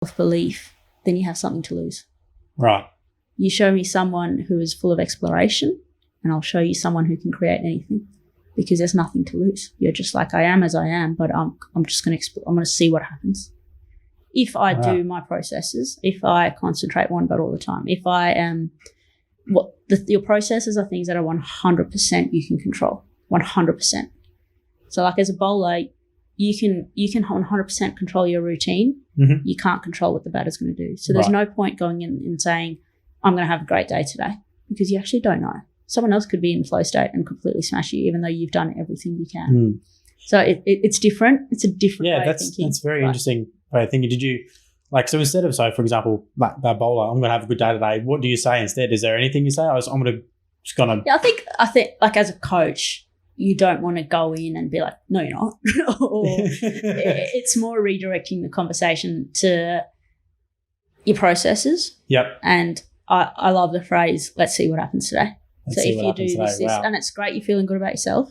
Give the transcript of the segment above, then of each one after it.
self-belief, then you have something to lose. Right. You show me someone who is full of exploration, and I'll show you someone who can create anything, because there's nothing to lose. You're just like, I am as I am, but I'm just going to explore. I'm going to see what happens. If I do my processes, if I concentrate one but all the time, if I am your processes are things that are 100% you can control, 100%. So like as a bowler, you can 100% control your routine. Mm-hmm. You can't control what the batter's going to do. So there's no point going in and saying, I'm going to have a great day today, because you actually don't know. Someone else could be in flow state and completely smash you, even though you've done everything you can. Mm. So it's different. It's a different way of thinking. That's very interesting way of thinking. Did you, like, so instead of, for example, like that bowler, I'm going to have a good day today, what do you say instead? Is there anything you say? Yeah, I think like as a coach, you don't want to go in and be like, no, you're not. Or it's more redirecting the conversation to your processes. Yep. And I love the phrase, let's see what happens today. So if you do this, and it's great, you're feeling good about yourself,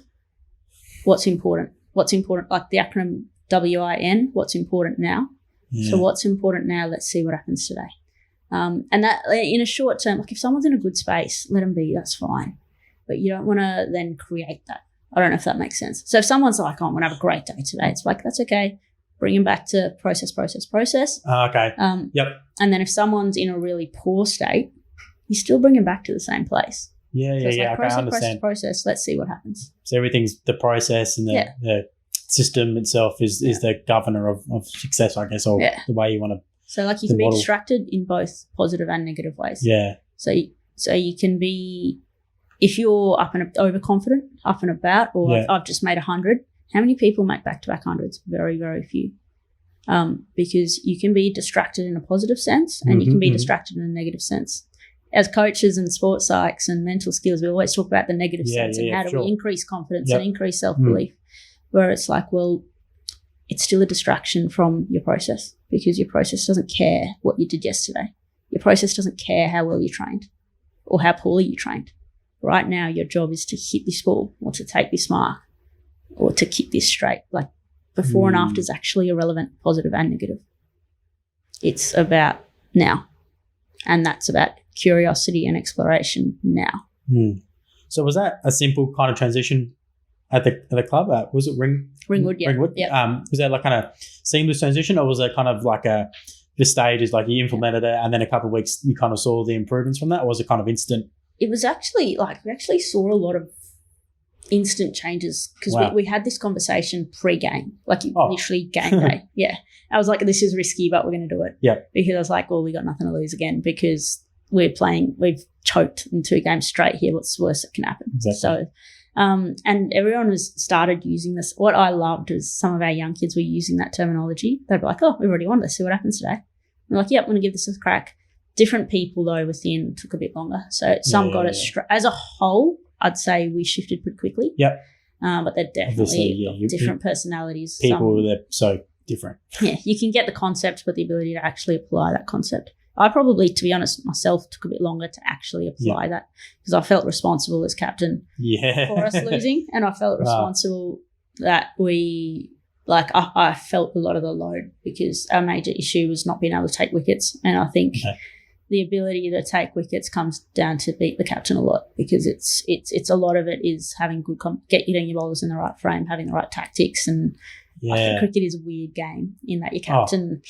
what's important? What's important? Like the acronym WIN, what's important now? Yeah. So what's important now? Let's see what happens today. And that in a short term, like if someone's in a good space, let them be, that's fine. But you don't want to then create that. I don't know if that makes sense. So if someone's like, oh, I'm going to have a great day today, it's like, that's okay. Bring them back to process. Okay. Yep. And then if someone's in a really poor state, you still bring them back to the same place. Yeah. Like I understand. Process. Let's see what happens. So everything's the process, and the system itself is the governor of success, I guess, or the way you want to. So like you can be distracted in both positive and negative ways. Yeah. So you can be, if you're overconfident, up and about, or I've just made 100. How many people make back-to-back hundreds? Very, very few. Because you can be distracted in a positive sense, and you can be distracted in a negative sense. As coaches and sports psychs and mental skills, we always talk about the negative sense and how do we increase confidence and increase self-belief, where it's like, well, it's still a distraction from your process, because your process doesn't care what you did yesterday. Your process doesn't care how well you trained or how poorly you trained. Right now, your job is to hit this ball or to take this mark or to kick this straight. Like before and after is actually irrelevant, positive and negative. It's about now, and that's about curiosity and exploration now. So was that a simple kind of transition at the club? Was it Ringwood? Yeah. Ringwood? Yeah. Was that like kind of seamless transition, or was it kind of like this stage is like you implemented it and then a couple of weeks you kind of saw the improvements from that, or was it kind of instant? It was actually like we actually saw a lot of instant changes, because we had this conversation pre-game, like literally game day. Yeah. I was like, this is risky, but we're going to do it. Yeah. Because I was like, well, we got nothing to lose again, because we've choked in 2 games straight here. What's the worst that can happen? Exactly. So, and everyone has started using this. What I loved is some of our young kids were using that terminology. They'd be like, oh, we've already won. Let's see what happens today. I'm like, yep, I'm going to give this a crack. Different people, though, within took a bit longer. So some got it as a whole. I'd say we shifted pretty quickly. Yep. But they're definitely different personalities. People, they're so different. Yeah, you can get the concept, but the ability to actually apply that concept. I probably, to be honest, myself took a bit longer to actually apply that, because I felt responsible as captain for us losing, and I felt responsible that I felt a lot of the load, because our major issue was not being able to take wickets, and I think the ability to take wickets comes down to beat the captain a lot, because it's a lot of it is having good getting your bowlers in the right frame, having the right tactics, and I think cricket is a weird game in that your captain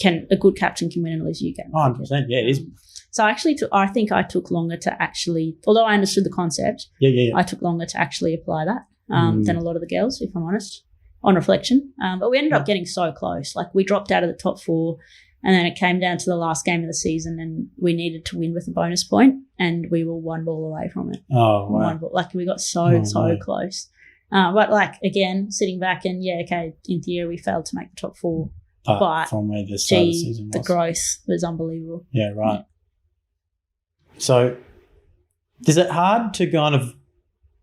a good captain can win and lose you game. 100%, yeah, it is. So I think I took longer to actually, although I understood the concept, I took longer to actually apply that than a lot of the girls, if I'm honest, on reflection. But we ended up getting so close. Like we dropped out of the top 4, and then it came down to the last game of the season, and we needed to win with a bonus point, and we were 1 ball away from it. Oh, wow. Like we got so close. But like, again, sitting back and in theory we failed to make the top 4. But from where the start of the season was. The growth was unbelievable. Yeah, right. So is it hard to kind of,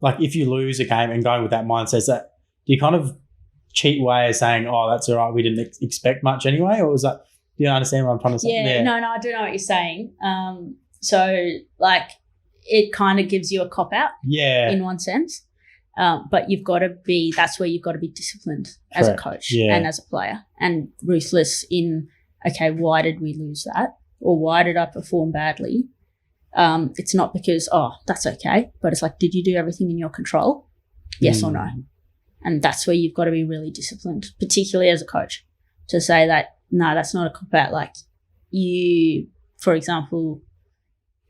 like, if you lose a game and going with that mindset, do you kind of cheat way of saying, oh, that's all right, we didn't expect much anyway? Or was that, do you understand what I'm trying to say? Yeah, no, I do know what you're saying. So, like, it kind of gives you a cop-out in one sense. But you've got to that's where you've got to be disciplined as a coach and as a player, and ruthless in okay, why did we lose that? Or why did I perform badly? It's not because, that's okay. But it's like, did you do everything in your control? Yes or no? And that's where you've got to be really disciplined, particularly as a coach, to say that, no, that's not a cop-out. Like you, for example,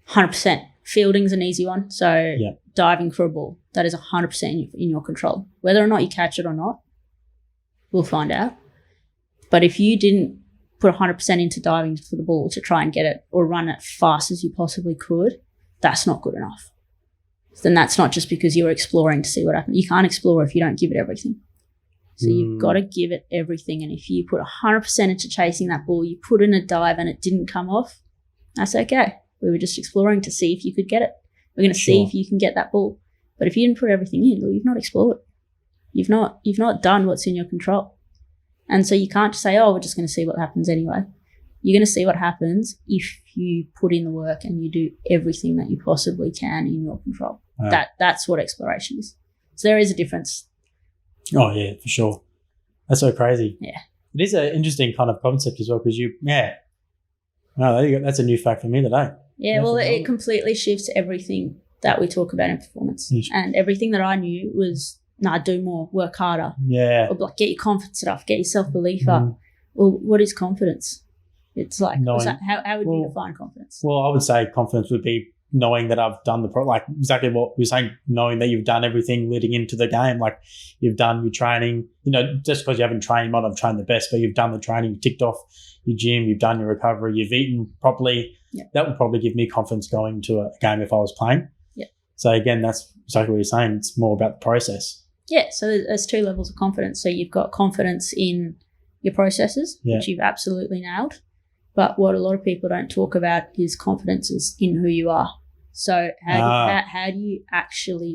100%. Fielding's an easy one. So diving for a ball, that is 100% in your control. Whether or not you catch it or not, we'll find out. But if you didn't put 100% into diving for the ball to try and get it or run it fast as you possibly could, that's not good enough. Then that's not just because you're exploring to see what happens. You can't explore if you don't give it everything. So you've got to give it everything. And if you put 100% into chasing that ball, you put in a dive and it didn't come off, that's okay. We were just exploring to see if you could get it. We're going to see if you can get that ball. But if you didn't put everything in, well, you've not explored. You've not done what's in your control. And so you can't just say, we're just going to see what happens anyway. You're going to see what happens if you put in the work and you do everything that you possibly can in your control. That's what exploration is. So there is a difference. Oh, yeah, for sure. That's so crazy. Yeah. It is an interesting kind of concept as well because that's a new fact for me today. Yeah, well, it completely shifts everything that we talk about in performance. Yes. And everything that I knew was, do more, work harder. Yeah. Or like get your confidence up, get your self-belief up. Well, what is confidence? It's like, how would you define confidence? Well, I would say confidence would be knowing that I've done like exactly what you're saying, knowing that you've done everything leading into the game. Like you've done your training, just because you haven't trained, you might not have trained the best, but you've done the training, you've ticked off your gym, you've done your recovery, you've eaten properly. Yep. That would probably give me confidence going to a game if I was playing. Yeah. So again, that's exactly what you're saying. It's more about the process. Yeah. So there's two levels of confidence. So you've got confidence in your processes, which you've absolutely nailed. But what a lot of people don't talk about is confidence in who you are. So how do you actually